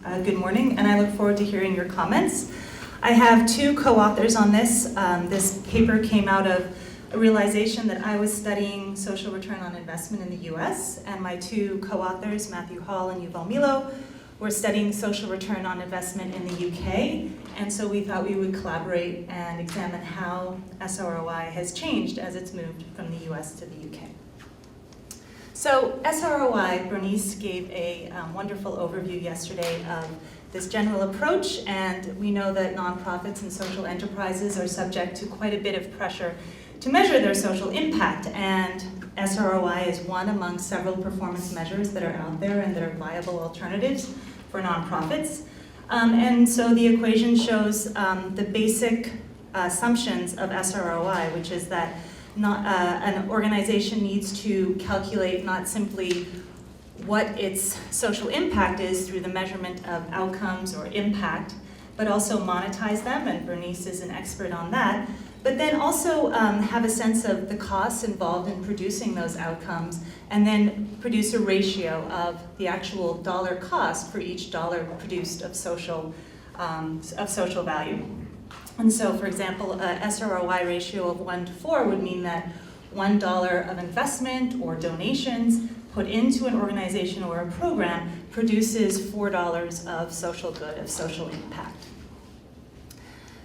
Good morning, and I look forward to hearing your comments. I have two co-authors on this. This paper came out of a realization that I was studying social return on investment in the US, and my two co-authors, Matthew Hall and Yuval Milo, were studying social return on investment in the UK, and so we thought we would collaborate and examine how SROI has changed as it's moved from the US to the UK. So SROI, Bernice gave a wonderful overview yesterday of this general approach, and we know that nonprofits and social enterprises are subject to quite a bit of pressure to measure their social impact, and SROI is one among several performance measures that are out there and that are viable alternatives for nonprofits. And so the equation shows the basic assumptions of SROI, which is that an organization needs to calculate not simply what its social impact is through the measurement of outcomes or impact, but also monetize them, and Bernice is an expert on that, but then also have a sense of the costs involved in producing those outcomes, and then produce a ratio of the actual dollar cost for each dollar produced of social value. And so, for example, a SROI ratio of 1 to 4 would mean that $1 of investment or donations put into an organization or a program produces $4 of social good, of social impact.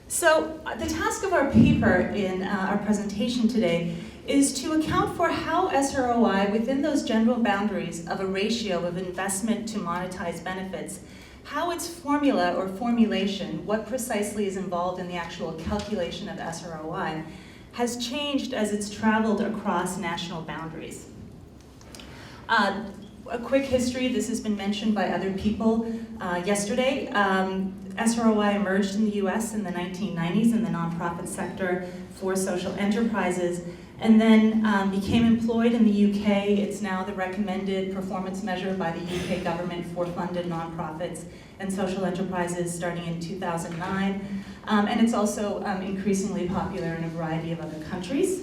So the task of our paper in our presentation today is to account for how SROI, within those general boundaries of a ratio of investment to monetized benefits, how its formula or formulation, what precisely is involved in the actual calculation of SROI, has changed as it's traveled across national boundaries. A quick history, this has been mentioned by other people yesterday. SROI emerged in the US in the 1990s in the nonprofit sector for social enterprises, and then became employed in the UK. It's now the recommended performance measure by the UK government for funded nonprofits and social enterprises starting in 2009. And it's also increasingly popular in a variety of other countries.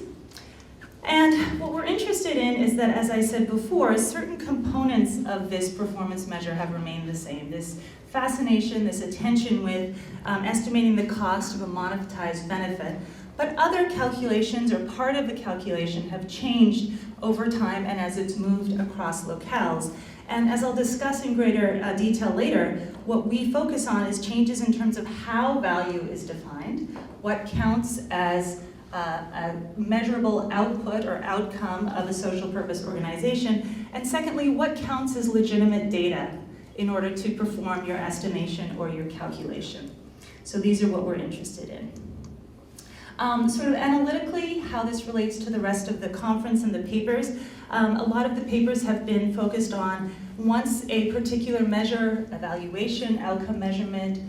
And what we're interested in is that, as I said before, certain components of this performance measure have remained the same. This fascination, this attention with estimating the cost of a monetized benefit. But other calculations, or part of the calculation, have changed over time and as it's moved across locales. And as I'll discuss in greater detail later, what we focus on is changes in terms of how value is defined, what counts as a measurable output or outcome of a social purpose organization, and secondly, what counts as legitimate data in order to perform your estimation or your calculation. So these are what we're interested in. Sort of analytically, how this relates to the rest of the conference and the papers. A lot of the papers have been focused on once a particular measure, evaluation, outcome measurement,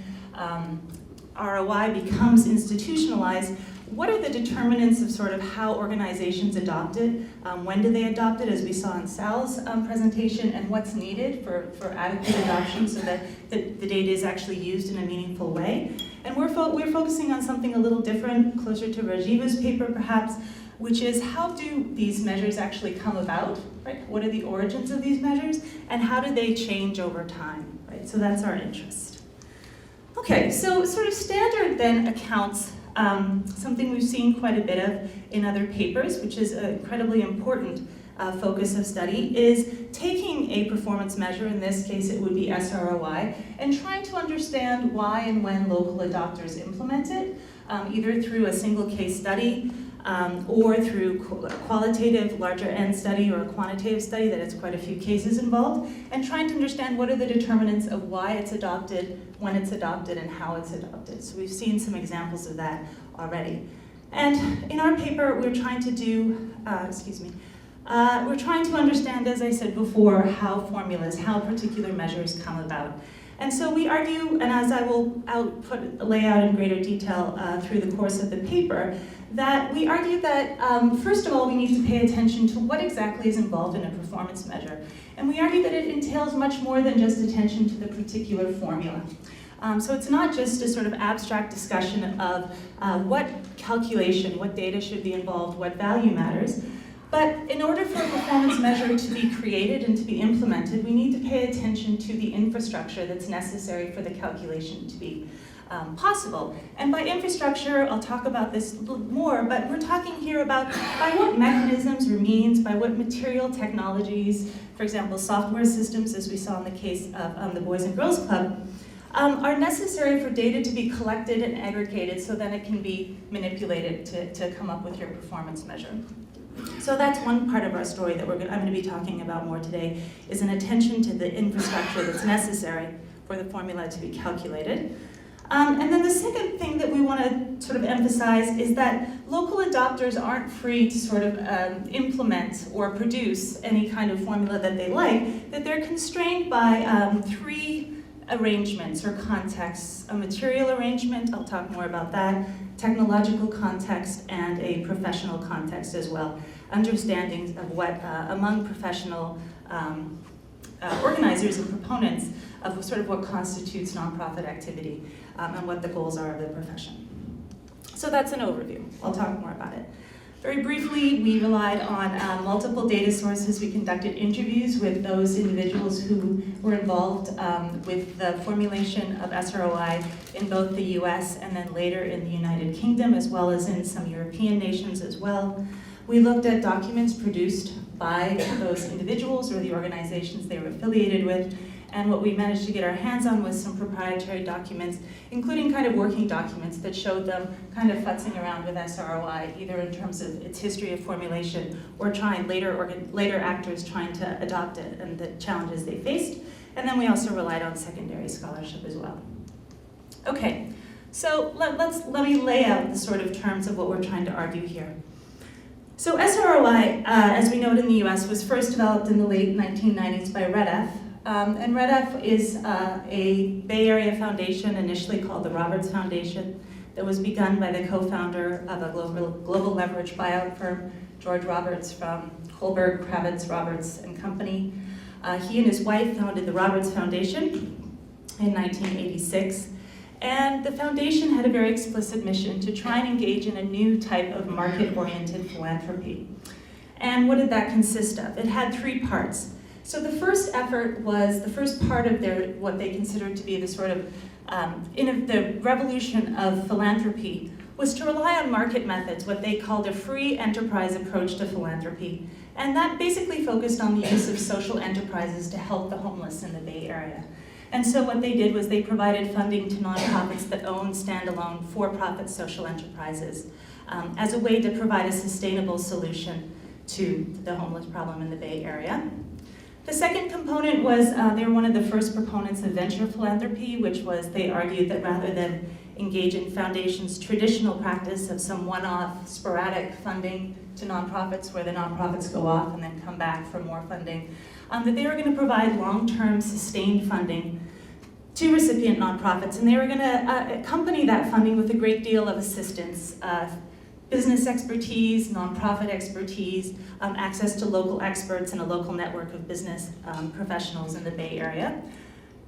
ROI becomes institutionalized, what are the determinants of sort of how organizations adopt it? When do they adopt it, as we saw in Sal's presentation, and what's needed for adequate adoption so that the data is actually used in a meaningful way? And we're focusing on something a little different, closer to Rajiva's paper perhaps, which is how do these measures actually come about, right? What are the origins of these measures, and how do they change over time, right? So that's our interest. Okay, so sort of standard then accounts, something we've seen quite a bit of in other papers, which is an incredibly important focus of study, is taking a performance measure, in this case it would be SROI, and trying to understand why and when local adopters implement it, either through a single case study or through qualitative larger N study or a quantitative study that has quite a few cases involved, and trying to understand what are the determinants of why it's adopted, when it's adopted, and how it's adopted. So we've seen some examples of that already. And in our paper, we're trying to do, we're trying to understand, as I said before, how formulas, how particular measures come about. And so we argue, and as I will lay out in greater detail through the course of the paper, that we argue that, first of all, we need to pay attention to what exactly is involved in a performance measure. And we argue that it entails much more than just attention to the particular formula. So it's not just a sort of abstract discussion of what calculation, what data should be involved, what value matters, But in order for a performance measure to be created and to be implemented, we need to pay attention to the infrastructure that's necessary for the calculation to be possible. And by infrastructure, I'll talk about this a little more, but we're talking here about by what mechanisms or means, by what material technologies, for example, software systems, as we saw in the case of the Boys and Girls Club, are necessary for data to be collected and aggregated so then it can be manipulated to come up with your performance measure. So that's one part of our story that I'm going to be talking about more today, is an attention to the infrastructure that's necessary for the formula to be calculated. And then the second thing that we want to sort of emphasize is that local adopters aren't free to sort of implement or produce any kind of formula that they like, that they're constrained by three arrangements or contexts: a material arrangement, I'll talk more about that, technological context, and a professional context as well. Understandings of what, among professional organizers and proponents, of sort of what constitutes nonprofit activity and what the goals are of the profession. So that's an overview. I'll talk more about it. Very briefly, we relied on multiple data sources. We conducted interviews with those individuals who were involved with the formulation of SROI in both the US and then later in the United Kingdom, as well as in some European nations as well. We looked at documents produced by those individuals or the organizations they were affiliated with, and what we managed to get our hands on was some proprietary documents, including kind of working documents that showed them kind of futzing around with SROI, either in terms of its history of formulation or trying later actors trying to adopt it and the challenges they faced. And then we also relied on secondary scholarship as well. Okay, so let me lay out the sort of terms of what we're trying to argue here. So SROI, as we noted in the US, was first developed in the late 1990s by REDF. And REDF is a Bay Area foundation, initially called the Roberts Foundation, that was begun by the co-founder of a global leverage buyout firm, George Roberts, from Kohlberg, Kravitz, Roberts and Company. He and his wife founded the Roberts Foundation in 1986. And the foundation had a very explicit mission to try and engage in a new type of market-oriented philanthropy. And what did that consist of? It had three parts. So the first effort was, the first part of what they considered to be the sort of, the revolution of philanthropy, was to rely on market methods, what they called a free enterprise approach to philanthropy. And that basically focused on the use of social enterprises to help the homeless in the Bay Area. And so what they did was they provided funding to nonprofits that own standalone for-profit social enterprises as a way to provide a sustainable solution to the homeless problem in the Bay Area. The second component was they were one of the first proponents of venture philanthropy, which was they argued that rather than engage in foundations' traditional practice of some one-off sporadic funding to nonprofits where the nonprofits go off and then come back for more funding, that they were going to provide long-term sustained funding to recipient nonprofits, and they were going to accompany that funding with a great deal of assistance, business expertise, nonprofit expertise, access to local experts and a local network of business professionals in the Bay Area.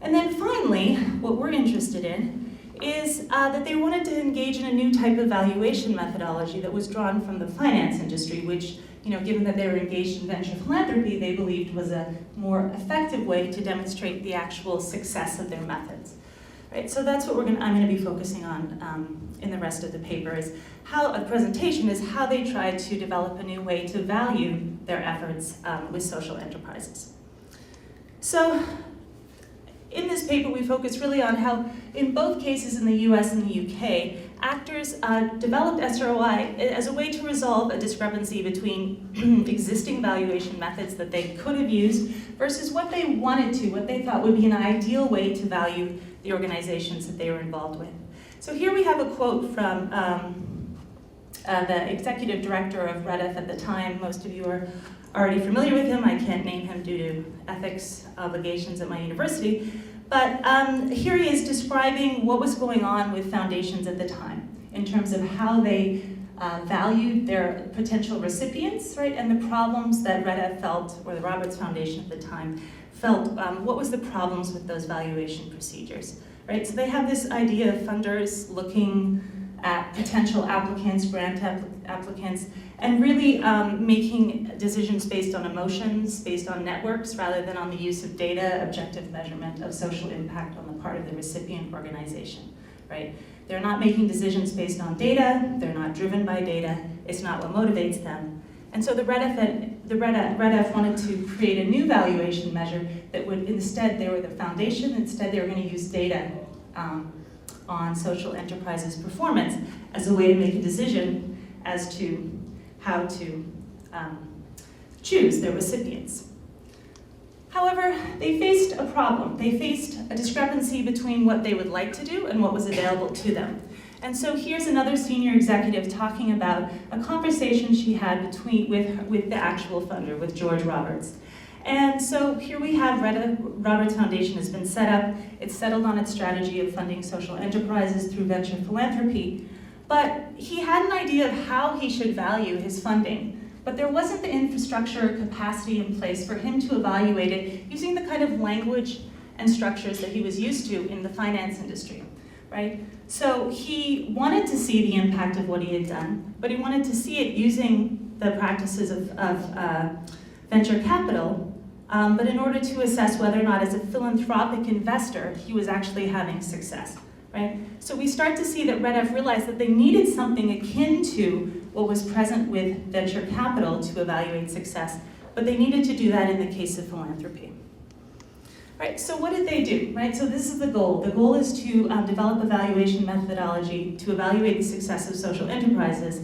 And then finally, what we're interested in is that they wanted to engage in a new type of valuation methodology that was drawn from the finance industry, which, given that they were engaged in venture philanthropy, they believed was a more effective way to demonstrate the actual success of their methods. Right, so that's what I'm going to be focusing on in the rest of the paper, is how a presentation is how they tried to develop a new way to value their efforts with social enterprises. So in this paper, we focus really on how, in both cases in the US and the UK, actors developed SROI as a way to resolve a discrepancy between existing valuation methods that they could have used versus what they wanted to, what they thought would be an ideal way to value the organizations that they were involved with. So here we have a quote from the executive director of REDF at the time. Most of you are already familiar with him. I can't name him due to ethics obligations at my university. But here he is describing what was going on with foundations at the time in terms of how they valued their potential recipients, right, and the problems that REDF felt, or the Roberts Foundation at the time, felt, what was the problems with those valuation procedures, right? So they have this idea of funders looking at potential applicants, applicants, and really making decisions based on emotions, based on networks, rather than on the use of data, objective measurement of social impact on the part of the recipient organization, right? They're not making decisions based on data, they're not driven by data, it's not what motivates them. And so the REDF wanted to create a new valuation measure that would instead, they were the foundation, instead they were going to use data on social enterprises' performance as a way to make a decision as to how to choose their recipients. However, they faced a problem. They faced a discrepancy between what they would like to do and what was available to them. And so here's another senior executive talking about a conversation she had with the actual funder, with George Roberts. And so here we have Roberts Foundation has been set up. It's settled on its strategy of funding social enterprises through venture philanthropy. But he had an idea of how he should value his funding. But there wasn't the infrastructure or capacity in place for him to evaluate it using the kind of language and structures that he was used to in the finance industry, right? So he wanted to see the impact of what he had done, but he wanted to see it using the practices of venture capital, but in order to assess whether or not as a philanthropic investor, he was actually having success, right? So we start to see that REDF realized that they needed something akin to what was present with venture capital to evaluate success, but they needed to do that in the case of philanthropy. Right, so what did they do, right? So this is the goal. The goal is to develop a valuation methodology to evaluate the success of social enterprises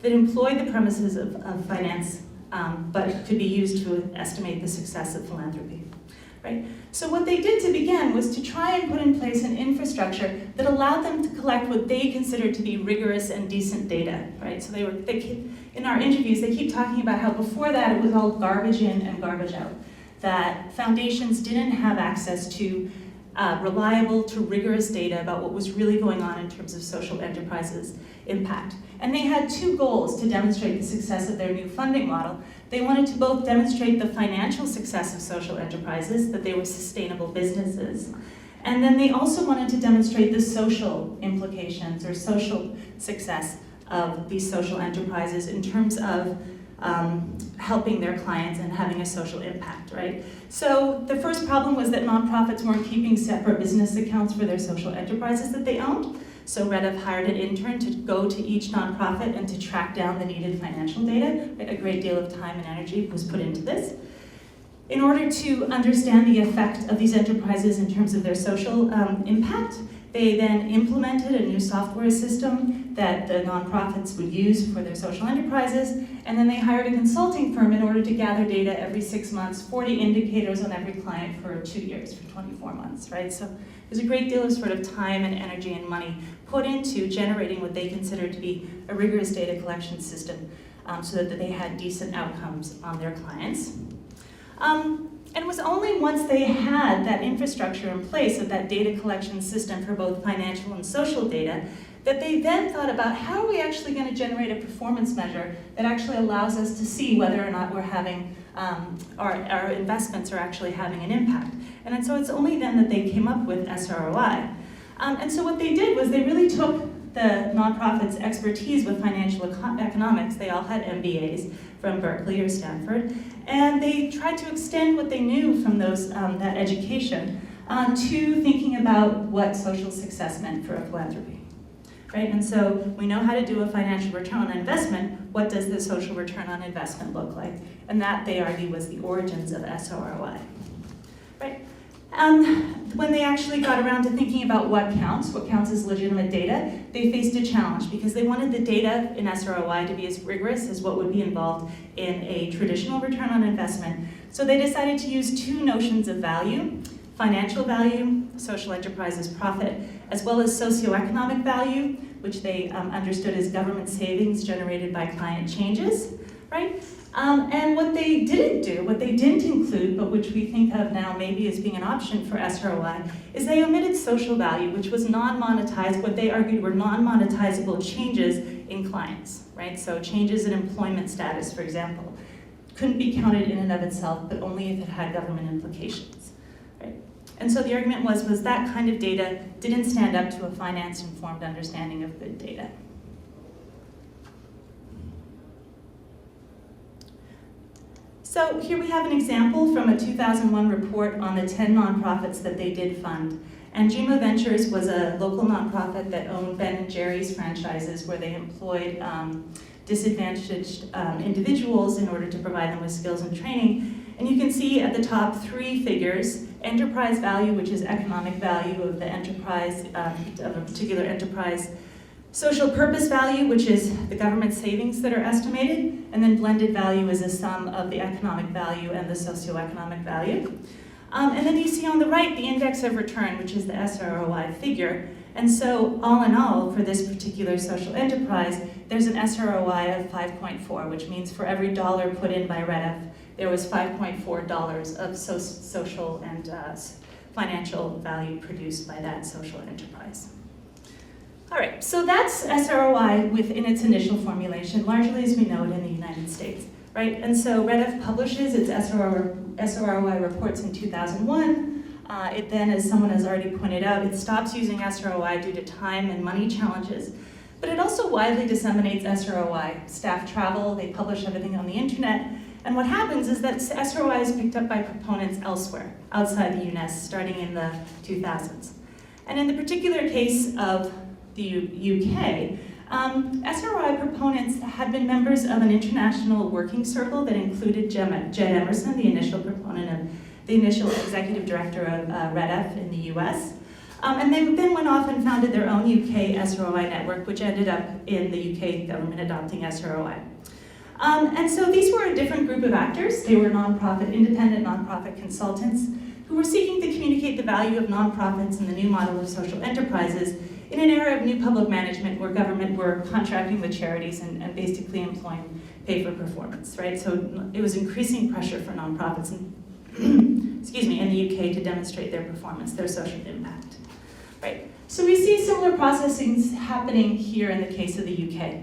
that employ the premises of finance, but could be used to estimate the success of philanthropy, right? So what they did to begin was to try and put in place an infrastructure that allowed them to collect what they considered to be rigorous and decent data, right? So in our interviews, they keep talking about how before that it was all garbage in and garbage out, that foundations didn't have access to reliable to rigorous data about what was really going on in terms of social enterprises' impact. And they had two goals to demonstrate the success of their new funding model. They wanted to both demonstrate the financial success of social enterprises, that they were sustainable businesses, and then they also wanted to demonstrate the social implications or social success of these social enterprises in terms of helping their clients and having a social impact, right? So the first problem was that nonprofits weren't keeping separate business accounts for their social enterprises that they owned. So REDF hired an intern to go to each nonprofit and to track down the needed financial data. A great deal of time and energy was put into this. In order to understand the effect of these enterprises in terms of their social impact, they then implemented a new software system that the nonprofits would use for their social enterprises, and then they hired a consulting firm in order to gather data every 6 months, 40 indicators on every client for 2 years, for 24 months, right? So there's a great deal of sort of time and energy and money put into generating what they considered to be a rigorous data collection system so that they had decent outcomes on their clients. And it was only once they had that infrastructure in place of that data collection system for both financial and social data that they then thought about how are we actually going to generate a performance measure that actually allows us to see whether or not we're having, our investments are actually having an impact. And then so it's only then that they came up with SROI. And so what they did was they really took the nonprofits' expertise with financial economics. They all had MBAs from Berkeley or Stanford, and they tried to extend what they knew from those that education to thinking about what social success meant for a philanthropy, right? And so we know how to do a financial return on investment. What does the social return on investment look like? And that, they argue, was the origins of SROI, right? When they actually got around to thinking about what counts as legitimate data, they faced a challenge because they wanted the data in SROI to be as rigorous as what would be involved in a traditional return on investment. So they decided to use two notions of value: financial value, social enterprises profit, as well as socioeconomic value, which they understood as government savings generated by client changes, right? And what they didn't do, what they didn't include, but which we think of now maybe as being an option for SROI, is they omitted social value, which was non-monetized, what they argued were non-monetizable changes in clients, right? So changes in employment status, for example, couldn't be counted in and of itself, but only if it had government implications, right? And so the argument was that kind of data didn't stand up to a finance-informed understanding of good data. So here we have an example from a 2001 report on the 10 nonprofits that they did fund. And GMO Ventures was a local nonprofit that owned Ben & Jerry's franchises where they employed disadvantaged individuals in order to provide them with skills and training. And you can see at the top 3 figures, enterprise value, which is economic value of the enterprise, of a particular enterprise, social purpose value, which is the government savings that are estimated, and then blended value is a sum of the economic value and the socioeconomic value. And then you see on the right the index of return, which is the SROI figure. And so all in all, for this particular social enterprise, there's an SROI of 5.4, which means for every dollar put in by REDF, there was $5.4 of social and financial value produced by that social enterprise. All right, so that's SROI within its initial formulation, largely as we know it in the United States, right? And so REDF publishes its SROI reports in 2001. It then, as someone has already pointed out, it stops using SROI due to time and money challenges. But it also widely disseminates SROI. Staff travel, they publish everything on the internet. And what happens is that SROI is picked up by proponents elsewhere, outside the US, starting in the 2000s. And in the particular case of the UK, SROI proponents had been members of an international working circle that included Jed Emerson, the initial proponent of the initial executive director of REDF in the US. And they then went off and founded their own UK SROI network, which ended up in the UK government adopting SROI. And so these were a different group of actors. They were independent nonprofit consultants who were seeking to communicate the value of nonprofits and the new model of social enterprises in an era of new public management where government were contracting with charities and basically employing pay for performance, right? So it was increasing pressure for nonprofits in, in the UK to demonstrate their performance, their social impact, right? So we see similar processings happening here in the case of the UK.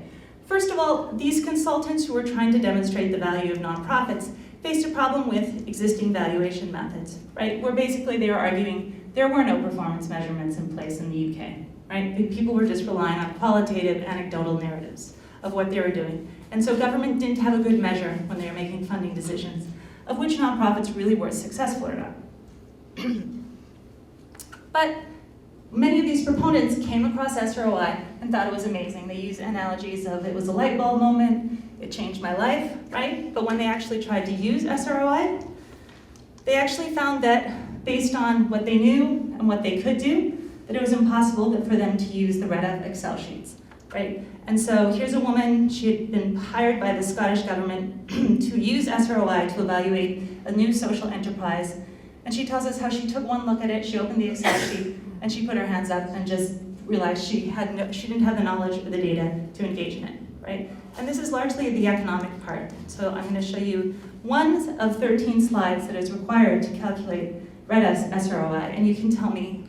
First of all, these consultants who were trying to demonstrate the value of nonprofits faced a problem with existing valuation methods, right? Where basically they were arguing there were no performance measurements in place in the UK, right? People were just relying on qualitative, anecdotal narratives of what they were doing. And so government didn't have a good measure when they were making funding decisions of which nonprofits really were successful or not. But many of these proponents came across SROI and thought it was amazing. They used analogies of it was a light bulb moment, it changed my life, right? But when they actually tried to use SROI, they actually found that based on what they knew and what they could do, that it was impossible for them to use the REDF Excel sheets, right? And so here's a woman, she had been hired by the Scottish government to use SROI to evaluate a new social enterprise. And she tells us how she took one look at it, she opened the Excel sheet, and she put her hands up and just realized she didn't have the knowledge or the data to engage in it, right? And this is largely the economic part. So I'm going to show you one of 13 slides that is required to calculate REDF's SROI, and you can tell me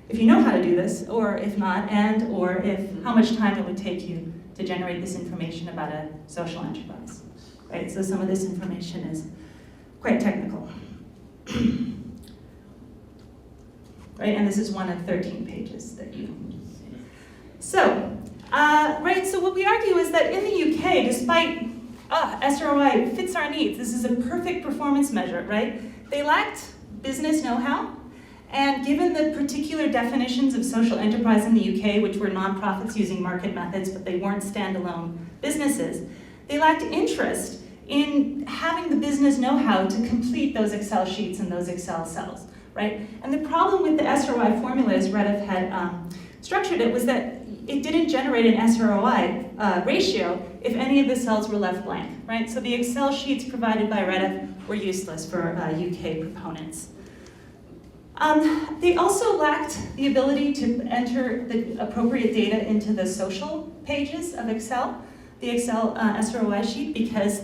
if you know how to do this, or if not, or how much time it would take you to generate this information about a social enterprise, right? So some of this information is quite technical. Right, and this is one of 13 pages that you see. So, so what we argue is that in the UK, despite SROI fits our needs, this is a perfect performance measure, right? They lacked business know-how, and given the particular definitions of social enterprise in the UK, which were nonprofits using market methods, but they weren't standalone businesses, they lacked interest in having the business know-how to complete those Excel sheets and those Excel cells, right? And the problem with the SROI formula as REDF had structured it was that it didn't generate an SROI ratio if any of the cells were left blank, right? So the Excel sheets provided by REDF were useless for UK proponents. They also lacked the ability to enter the appropriate data into the social pages of Excel, the Excel SROI sheet, because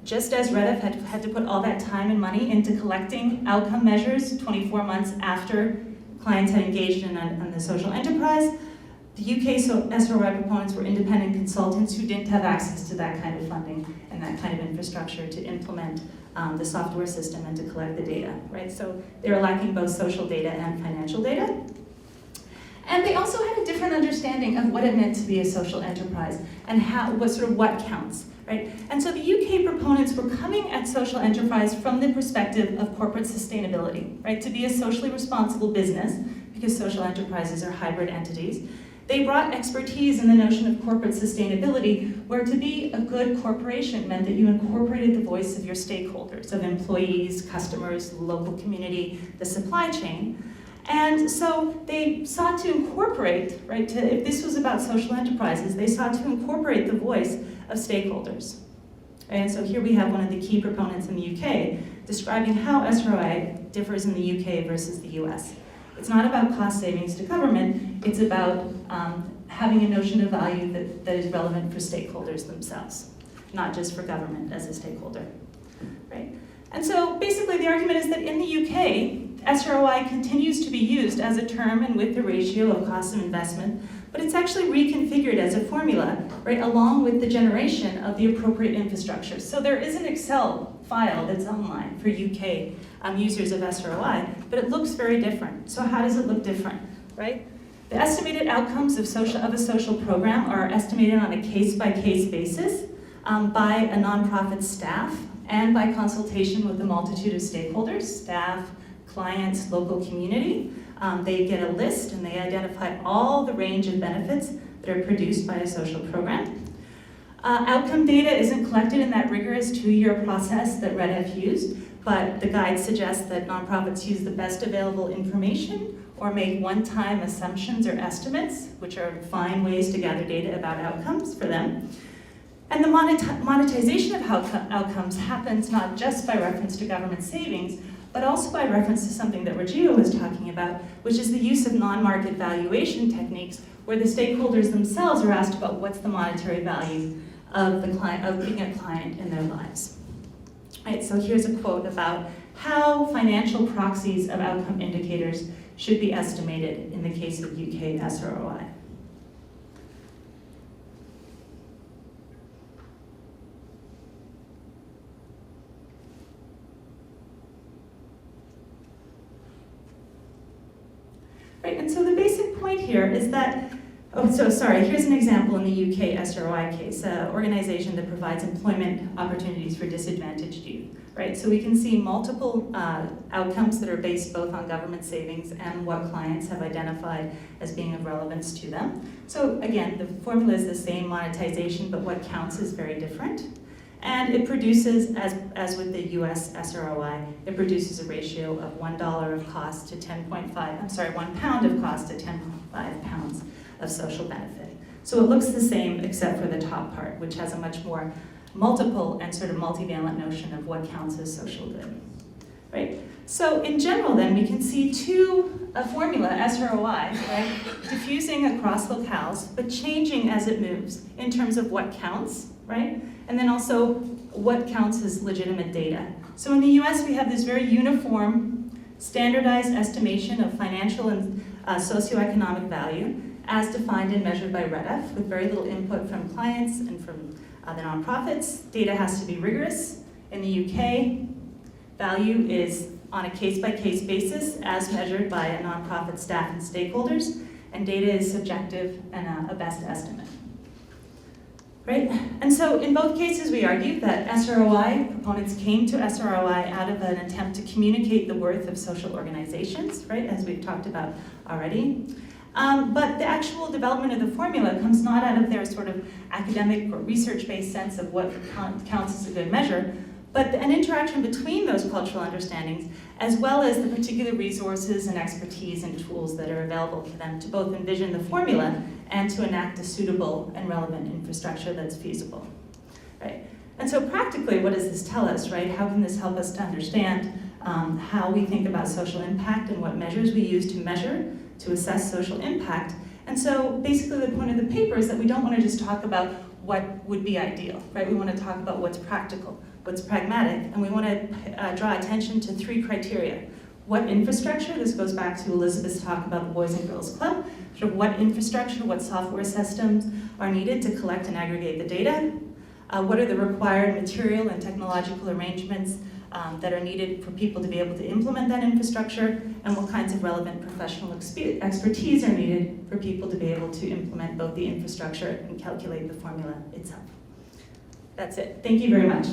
just as REDF had to put all that time and money into collecting outcome measures 24 months after clients had engaged in the social enterprise, The UK SROI proponents were independent consultants who didn't have access to that kind of funding and that kind of infrastructure to implement the software system and to collect the data, right? So they were lacking both social data and financial data. And they also had a different understanding of what it meant to be a social enterprise and what counts, right? And so the UK proponents were coming at social enterprise from the perspective of corporate sustainability, right? To be a socially responsible business, because social enterprises are hybrid entities, they brought expertise in the notion of corporate sustainability, where to be a good corporation meant that you incorporated the voice of your stakeholders, of employees, customers, the local community, the supply chain. And so they sought to incorporate, right, if this was about social enterprises, they sought to incorporate the voice of stakeholders. And so here we have one of the key proponents in the UK describing how SROI differs in the UK versus the US. It's not about cost savings to government, it's about having a notion of value that is relevant for stakeholders themselves, not just for government as a stakeholder, right? And so basically the argument is that in the UK, SROI continues to be used as a term and with the ratio of cost and investment, but it's actually reconfigured as a formula, right, along with the generation of the appropriate infrastructure. So there is an Excel file that's online for UK users of SROI, but it looks very different. So how does it look different, right? The estimated outcomes of a social program are estimated on a case-by-case basis by a nonprofit staff and by consultation with a multitude of stakeholders, staff, clients, local community. They get a list and they identify all the range of benefits that are produced by a social program. Outcome data isn't collected in that rigorous 2-year process that Red F used, but the guide suggests that nonprofits use the best available information or make one-time assumptions or estimates, which are fine ways to gather data about outcomes for them. And the monetization of outcomes happens not just by reference to government savings, but also by reference to something that Regina was talking about, which is the use of non-market valuation techniques, where the stakeholders themselves are asked about what's the monetary value of being a client in their lives. Right, so here's a quote about how financial proxies of outcome indicators should be estimated in the case of UK SROI. Right, and so the basic point here is that, here's an example in the UK SROI case, an organization that provides employment opportunities for disadvantaged youth, right? So we can see multiple outcomes that are based both on government savings and what clients have identified as being of relevance to them. So again, the formula is the same monetization, but what counts is very different. And it produces, as with the US SROI, it produces a ratio of $1 of cost to 1 pound of cost to 10.5 pounds of social benefit. So it looks the same except for the top part, which has a much more multiple and sort of multivalent notion of what counts as social good, right? So in general then, we can see a formula, SROI, right, diffusing across locales, but changing as it moves in terms of what counts, right? And then also what counts as legitimate data. So in the US, we have this very uniform, standardized estimation of financial and socioeconomic value as defined and measured by REDF, with very little input from clients and from the nonprofits. Data has to be rigorous. In the UK, value is on a case-by-case basis as measured by a nonprofit staff and stakeholders, and data is subjective and a best estimate. Right? And so in both cases, we argue that SROI, proponents came to SROI out of an attempt to communicate the worth of social organizations, right, as we've talked about already. But the actual development of the formula comes not out of their sort of academic or research-based sense of what counts as a good measure, but an interaction between those cultural understandings, as well as the particular resources and expertise and tools that are available to them to both envision the formula and to enact a suitable and relevant infrastructure that's feasible, right? And so practically, what does this tell us, right? How can this help us to understand how we think about social impact and what measures we use to measure, to assess social impact? And so basically the point of the paper is that we don't want to just talk about what would be ideal, right? We want to talk about what's practical, what's pragmatic, and we want to draw attention to 3 criteria. What infrastructure? This goes back to Elizabeth's talk about the Boys and Girls Club. sort of what infrastructure, what software systems are needed to collect and aggregate the data, what are the required material and technological arrangements that are needed for people to be able to implement that infrastructure, and what kinds of relevant professional expertise are needed for people to be able to implement both the infrastructure and calculate the formula itself. That's it. Thank you very much.